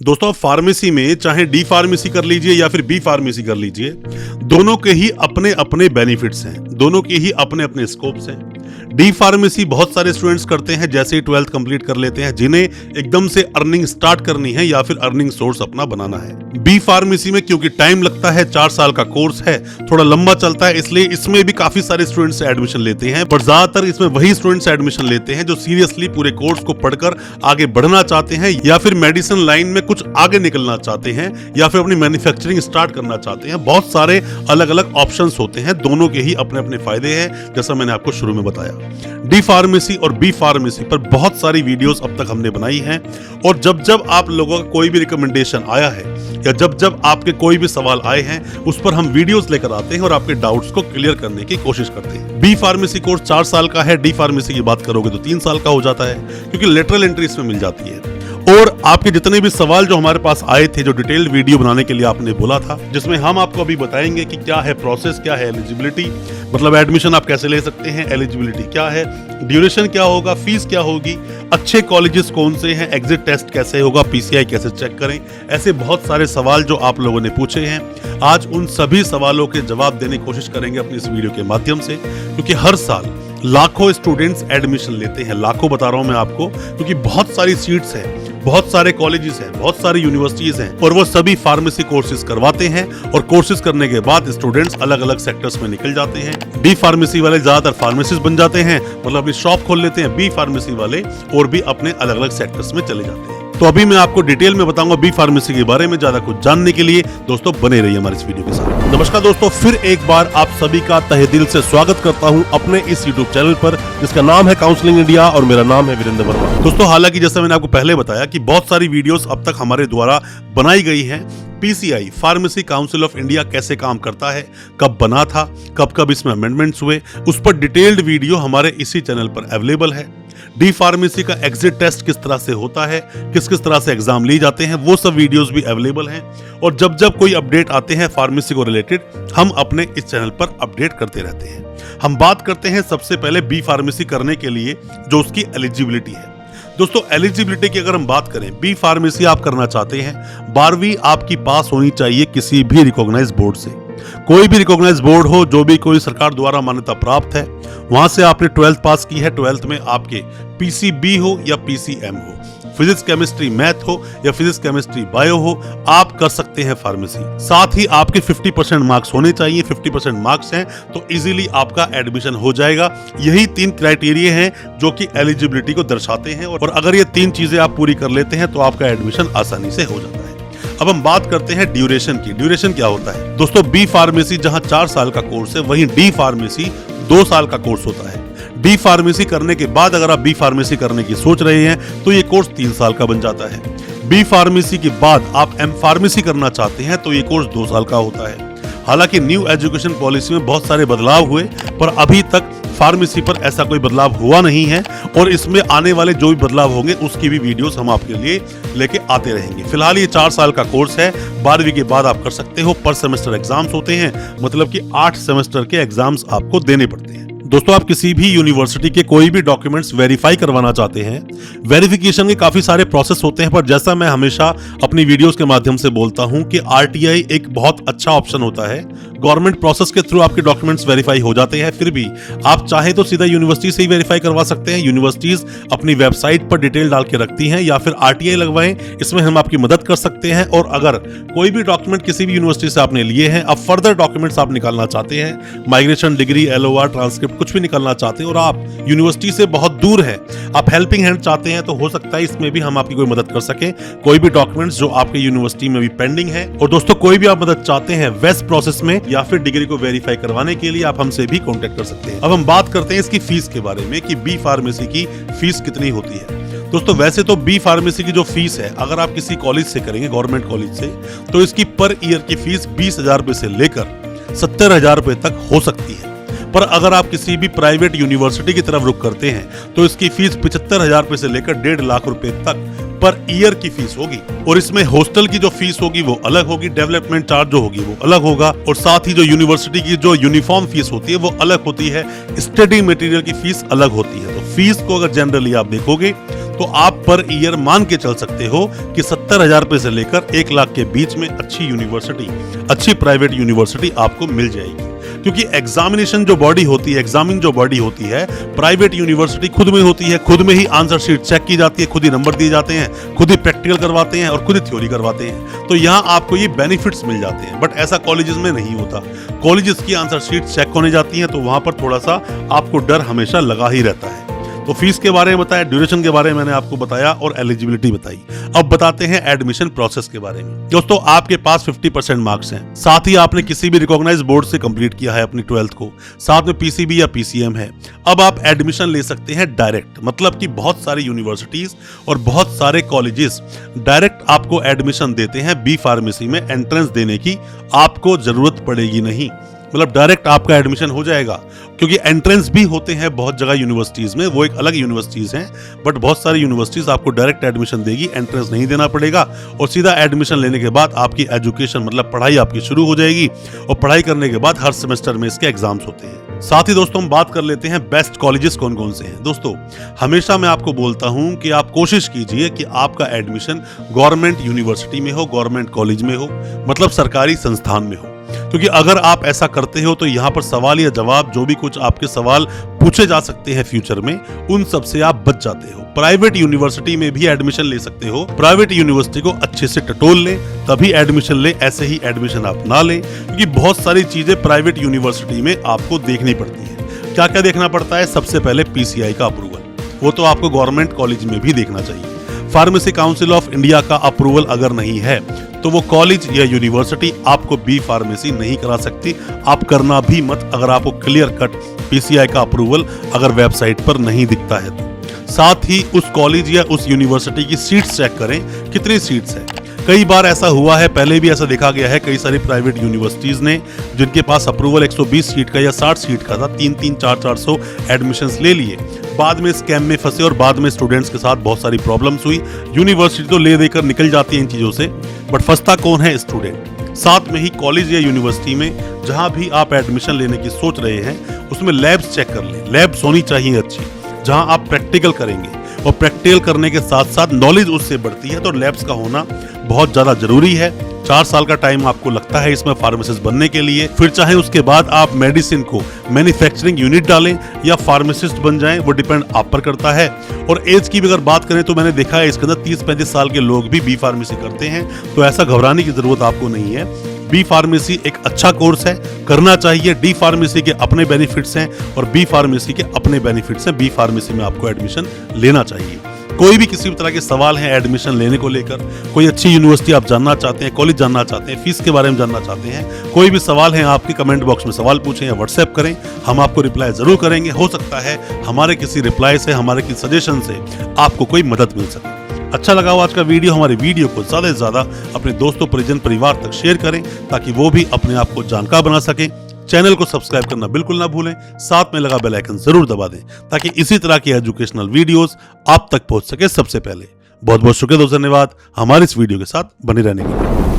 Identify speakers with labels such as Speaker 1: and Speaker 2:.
Speaker 1: दोस्तों आप फार्मेसी में चाहे डी फार्मेसी कर लीजिए या फिर बी फार्मेसी कर लीजिए, दोनों के ही अपने अपने बेनिफिट्स हैं, दोनों के ही अपने अपने स्कोप्स हैं। डी फार्मेसी बहुत सारे स्टूडेंट्स करते हैं जैसे ही 12th कंप्लीट कर लेते हैं, जिन्हें एकदम से अर्निंग स्टार्ट करनी है या फिर अर्निंग सोर्स अपना बनाना है। बी फार्मेसी में क्योंकि टाइम लगता है, 4 साल का कोर्स है, थोड़ा लंबा चलता है, इसलिए इसमें भी काफी सारे स्टूडेंट्स एडमिशन लेते हैं। पर ज्यादातर इसमें वही स्टूडेंट्स एडमिशन लेते हैं जो सीरियसली पूरे कोर्स को पढ़कर आगे बढ़ना चाहते हैं या फिर मेडिसिन लाइन में कुछ आगे निकलना चाहते हैं या फिर अपनी मैन्युफैक्चरिंग स्टार्ट करना चाहते हैं। बहुत सारे अलग अलग ऑप्शंस होते हैं, दोनों के ही अपने अपने फायदे हैं, जैसा मैंने आपको शुरू में बताया। डी फार्मेसी और बी फार्मेसी पर बहुत सारी वीडियोस अब तक हमने बनाई हैं और जब जब आप लोगों का कोई भी रिकमेंडेशन आया है या जब जब आपके कोई भी सवाल आए हैं, उस पर हम वीडियोस लेकर आते हैं और आपके डाउट्स को क्लियर करने की कोशिश करते हैं। बी फार्मेसी कोर्स 4 साल का है, डी फार्मेसी की बात करोगे तो 3 साल का हो जाता है, क्योंकि लेटरल एंट्री इसमें मिल जाती है। और आपके जितने भी सवाल जो हमारे पास आए थे, जो डिटेल्ड वीडियो बनाने के लिए आपने बोला था, जिसमें हम आपको अभी बताएंगे कि क्या है प्रोसेस, क्या है एलिजिबिलिटी, मतलब एडमिशन आप कैसे ले सकते हैं, एलिजिबिलिटी क्या है, ड्यूरेशन क्या होगा, फीस क्या होगी, अच्छे कॉलेजेस कौन से हैं, एग्जिट टेस्ट कैसे होगा, पीसीआई कैसे चेक करें, ऐसे बहुत सारे सवाल जो आप लोगों ने पूछे हैं, आज उन सभी सवालों के जवाब देने की कोशिश करेंगे अपनी इस वीडियो के माध्यम से। क्योंकि हर साल लाखों स्टूडेंट्स एडमिशन लेते हैं, लाखों बता रहा हूं मैं आपको, क्योंकि बहुत सारी सीट्स हैं, बहुत सारे कॉलेजेस हैं, बहुत सारी यूनिवर्सिटीज हैं और वो सभी फार्मेसी कोर्सेज करवाते हैं और कोर्सेज करने के बाद स्टूडेंट्स अलग अलग सेक्टर्स में निकल जाते हैं। डी फार्मेसी वाले ज्यादातर फार्मेसिस्ट बन जाते हैं, मतलब अपनी शॉप खोल लेते हैं। बी फार्मेसी वाले और भी अपने अलग अलग सेक्टर्स में चले जाते हैं। तो अभी मैं आपको डिटेल में बताऊंगा बी फार्मेसी के बारे में। ज्यादा कुछ जानने के लिए दोस्तों बने रहिए हमारे इस वीडियो के साथ। नमस्कार दोस्तों, फिर एक बार आप सभी का तहे दिल से स्वागत करता हूं अपने इस यूट्यूब चैनल पर, जिसका नाम है काउंसलिंग इंडिया और मेरा नाम है वीरेंद्र वर्मा। दोस्तों हालांकि जैसा मैंने आपको पहले बताया कि बहुत सारी वीडियोस अब तक हमारे द्वारा बनाई गई हैं। PCI pharmacy council of India कैसे काम करता है, कब बना था, कब कब इसमें अमेंडमेंट्स हुए, उस पर डिटेल्ड वीडियो हमारे इसी चैनल पर अवेलेबल है। डी फार्मेसी का एग्जिट टेस्ट किस तरह से होता है, किस किस तरह से एग्जाम ली जाते हैं, वो सब वीडियोस भी अवेलेबल हैं। और जब जब कोई अपडेट आते हैं फार्मेसी को रिलेटेड, हम अपने इस चैनल पर अपडेट करते रहते हैं। हम बात करते हैं सबसे पहले बी फार्मेसी करने के लिए जो उसकी एलिजिबिलिटी है। दोस्तों एलिजिबिलिटी की अगर हम बात करें, बी फार्मेसी आप करना चाहते हैं, 12वीं आपकी पास होनी चाहिए किसी भी रिकॉग्नाइज बोर्ड से। कोई भी रिकॉग्नाइज बोर्ड हो, जो भी कोई सरकार द्वारा मान्यता प्राप्त है, वहां से आपने 12th पास की है। 12th में आपके पीसीबी हो या पीसीएम हो, फिजिक्स केमिस्ट्री मैथ हो या फिजिक्स केमिस्ट्री बायो हो, आप कर सकते हैं फार्मेसी। साथ ही आपके 50% मार्क्स होने चाहिए। 50% मार्क्स हैं तो इजीली आपका एडमिशन हो जाएगा। यही 3 क्राइटेरिया हैं जो कि एलिजिबिलिटी को दर्शाते हैं और अगर ये 3 चीजें आप पूरी कर लेते हैं तो आपका एडमिशन आसानी से हो जाता है। अब हम बात करते हैं ड्यूरेशन की। ड्यूरेशन क्या होता है दोस्तों? बी फार्मेसी जहां 4 साल का कोर्स है, वहीं डी फार्मेसी 2 साल का कोर्स होता है। डी फार्मेसी करने के बाद अगर आप बी फार्मेसी करने की सोच रहे हैं तो ये कोर्स 3 साल का बन जाता है। बी फार्मेसी के बाद आप एम फार्मेसी करना चाहते हैं तो ये कोर्स 2 साल का होता है। हालांकि न्यू एजुकेशन पॉलिसी में बहुत सारे बदलाव हुए, पर अभी तक फार्मेसी पर ऐसा कोई बदलाव हुआ नहीं है और इसमें आने वाले जो भी बदलाव होंगे उसकी भी वीडियोस हम आपके लिए लेके आते रहेंगे। फिलहाल ये 4 साल का कोर्स है, 12वीं के बाद आप कर सकते हो। पर सेमेस्टर एग्जाम्स होते हैं, मतलब कि 8 सेमेस्टर के एग्जाम्स आपको देने पड़ते हैं। दोस्तों आप किसी भी यूनिवर्सिटी के कोई भी डॉक्यूमेंट्स वेरीफाई करवाना चाहते हैं, वेरिफिकेशन के काफी सारे प्रोसेस होते हैं, पर जैसा मैं हमेशा अपनी वीडियोस के माध्यम से बोलता हूं कि आरटीआई एक बहुत अच्छा ऑप्शन होता है। गवर्नमेंट प्रोसेस के थ्रू आपके डॉक्यूमेंट्स वेरीफाई हो जाते हैं, फिर भी आप चाहे तो सीधा यूनिवर्सिटी से ही वेरीफाई करवा सकते हैं। यूनिवर्सिटीज अपनी वेबसाइट पर डिटेल डाल के रखती हैं, या फिर आरटीआई लगवाएं, इसमें हम आपकी मदद कर सकते हैं। और अगर कोई भी डॉक्यूमेंट किसी भी यूनिवर्सिटी से आपने लिए हैं, अब फर्दर डॉक्यूमेंट्स आप निकालना चाहते हैं, माइग्रेशन डिग्री, एलओआर, ट्रांसक्रिप्ट, कुछ भी निकालना चाहते हैं और आप यूनिवर्सिटी से बहुत दूर हैं, आप हेल्पिंग हैंड चाहते हैं, तो हो सकता है इसमें भी हम आपकी कोई मदद कर सके। कोई भी डॉक्यूमेंट्स जो आपके यूनिवर्सिटी में भी पेंडिंग है, और दोस्तों कोई भी आप मदद चाहते हैं वेस्ट प्रोसेस में या फिर डिग्री को वेरीफाई करवाने के लिए, आप हमसे भी कांटेक्ट कर सकते हैं। अब हम बात करते हैं इसकी फीस के बारे में कि बी फार्मेसी की फीस कितनी होती है। दोस्तों वैसे तो बी फार्मेसी की जो फीस है, अगर आप किसी कॉलेज से करेंगे, गवर्नमेंट कॉलेज से, तो इसकी पर ईयर की फीस 20,000 रुपए से लेकर 70,000 रुपए तक हो सकती है। पर अगर आप किसी भी प्राइवेट यूनिवर्सिटी की तरफ रुख करते हैं तो इसकी फीस 75,000 रुपए से लेकर 1.5 लाख रुपए तक पर ईयर की फीस होगी। और इसमें हॉस्टल की जो फीस होगी वो अलग होगी, डेवलपमेंट चार्ज जो होगी वो अलग होगा, और साथ ही जो यूनिवर्सिटी की जो यूनिफॉर्म फीस होती है वो अलग होती है, स्टडी मटेरियल की फीस अलग होती है। तो फीस को अगर जनरली आप देखोगे तो आप पर ईयर मान के चल सकते हो कि 70,000 रुपए से लेकर 1 लाख के बीच में अच्छी यूनिवर्सिटी, अच्छी प्राइवेट यूनिवर्सिटी आपको मिल जाएगी। क्योंकि एग्जामिनेशन जो बॉडी होती है, एग्जामिन जो बॉडी होती है, प्राइवेट यूनिवर्सिटी खुद में होती है, खुद में ही आंसर शीट चेक की जाती है, खुद ही नंबर दिए जाते हैं, खुद ही प्रैक्टिकल करवाते हैं और खुद ही थ्योरी करवाते हैं। तो यहाँ आपको ये बेनिफिट्स मिल जाते हैं, बट ऐसा कॉलेजेस में नहीं होता। कॉलेजेस की आंसर शीट चेक होने जाती हैं, तो वहां पर थोड़ा सा आपको डर हमेशा लगा ही रहता है। तो फीस के बारे में बताया, ड्यूरेशन के बारे में मैंने आपको बताया और एलिजिबिलिटी बताई। अब बताते हैं एडमिशन प्रोसेस के बारे में। दोस्तों, आपके पास 50% मार्क्स हैं, साथ ही आपने किसी भी रिकॉग्नाइज्ड बोर्ड से कंप्लीट किया है अपनी 12th को, साथ में पीसीबी या पीसीएम है। अब आप एडमिशन ले सकते हैं डायरेक्ट, मतलब कि बहुत सारी यूनिवर्सिटीज और बहुत सारे कॉलेजेस डायरेक्ट आपको एडमिशन देते हैं। बी फार्मेसी में एंट्रेंस देने की आपको जरूरत पड़ेगी नहीं, मतलब डायरेक्ट आपका एडमिशन हो जाएगा। क्योंकि एंट्रेंस भी होते हैं बहुत जगह यूनिवर्सिटीज में, वो एक अलग यूनिवर्सिटीज हैं, बट बहुत सारी यूनिवर्सिटीज आपको डायरेक्ट एडमिशन देगी, एंट्रेंस नहीं देना पड़ेगा और सीधा एडमिशन लेने के बाद आपकी एजुकेशन मतलब पढ़ाई आपकी शुरू हो जाएगी और पढ़ाई करने के बाद हर सेमेस्टर में इसके एग्जाम्स होते हैं। साथ ही दोस्तों, हम बात कर लेते हैं बेस्ट कॉलेजेस कौन कौन से हैं। दोस्तों, हमेशा मैं आपको बोलता हूं कि आप कोशिश कीजिए कि आपका एडमिशन गवर्नमेंट यूनिवर्सिटी में हो, गवर्नमेंट कॉलेज में हो, मतलब सरकारी संस्थान में हो। क्योंकि अगर आप ऐसा करते हो तो यहाँ पर सवाल या जवाब, जो भी कुछ आपके सवाल पूछे जा सकते हैं फ्यूचर में, उन सब से आप बच जाते हो। प्राइवेट यूनिवर्सिटी में भी एडमिशन ले सकते हो, प्राइवेट यूनिवर्सिटी को अच्छे से टटोल लें तभी एडमिशन ले, ऐसे ही एडमिशन आप ना लें। क्योंकि बहुत सारी चीजें प्राइवेट यूनिवर्सिटी में आपको देखनी पड़ती है। क्या क्या देखना पड़ता है? सबसे पहले पीसीआई का अप्रूवल, वो तो आपको गवर्नमेंट कॉलेज में भी देखना चाहिए। फार्मेसी काउंसिल ऑफ इंडिया का अप्रूवल अगर नहीं है तो वो कॉलेज या यूनिवर्सिटी आपको बी फार्मेसी नहीं करा सकती। आप करना भी मत अगर आपको क्लियर कट पीसीआई का अप्रूवल अगर वेबसाइट पर नहीं दिखता है तो। साथ ही उस कॉलेज या उस यूनिवर्सिटी की सीट्स चेक करें, कितनी सीट्स है। कई बार ऐसा हुआ है, पहले भी ऐसा देखा गया है, कई सारी प्राइवेट यूनिवर्सिटीज ने जिनके पास अप्रूवल 120 सीट का या 60 सीट का था, 300 400 एडमिशंस ले लिए, बाद में स्कैम में फंसे और बाद में स्टूडेंट्स के साथ बहुत सारी प्रॉब्लम्स हुई। यूनिवर्सिटी तो ले देकर निकल जाती है इन चीजों से, बट फंसता कौन है? स्टूडेंट। साथ में ही कॉलेज या यूनिवर्सिटी में जहां भी आप एडमिशन लेने की सोच रहे हैं उसमें लैब्स चेक कर लें। लैब्स होनी चाहिए अच्छी, जहां आप प्रैक्टिकल करेंगे और प्रैक्टिकल करने के साथ साथ नॉलेज उससे बढ़ती है, तो लैब्स का होना बहुत ज्यादा जरूरी है। 4 साल का टाइम आपको लगता है इसमें फार्मासिस्ट बनने के लिए, फिर चाहे उसके बाद आप मेडिसिन को मैन्युफैक्चरिंग यूनिट डालें या फार्मासिस्ट बन जाएं, वो डिपेंड आप पर करता है। और एज की भी अगर बात करें तो मैंने देखा है इसके अंदर 30-35 साल के लोग भी बी फार्मेसी करते हैं, तो ऐसा घबराने की जरूरत आपको नहीं है। बी फार्मेसी एक अच्छा कोर्स है, करना चाहिए। डी फार्मेसी के अपने बेनिफिट्स हैं और बी फार्मेसी के अपने बेनिफिट्स हैं। बी फार्मेसी में आपको एडमिशन लेना चाहिए। कोई भी किसी भी तरह के सवाल हैं एडमिशन लेने को लेकर, कोई अच्छी यूनिवर्सिटी आप जानना चाहते हैं, कॉलेज जानना चाहते हैं, फीस के बारे में जानना चाहते हैं, कोई भी सवाल है आपके, कमेंट बॉक्स में सवाल पूछें या व्हाट्सएप करें, हम आपको रिप्लाई जरूर करेंगे। हो सकता है हमारे किसी रिप्लाई से, हमारे किसी सजेशन से आपको कोई मदद मिल सके। अच्छा लगा हो आज का वीडियो, हमारे वीडियो को ज्यादा से ज्यादा अपने दोस्तों, परिजन, परिवार तक शेयर करें ताकि वो भी अपने आप को जानकार बना सकें। चैनल को सब्सक्राइब करना बिल्कुल ना भूलें, साथ में लगा बेल आइकन जरूर दबा दें ताकि इसी तरह की एजुकेशनल वीडियोस आप तक पहुंच सके सबसे पहले। बहुत बहुत शुक्रिया दोस्तों, धन्यवाद हमारे इस वीडियो के साथ बने रहने के लिए।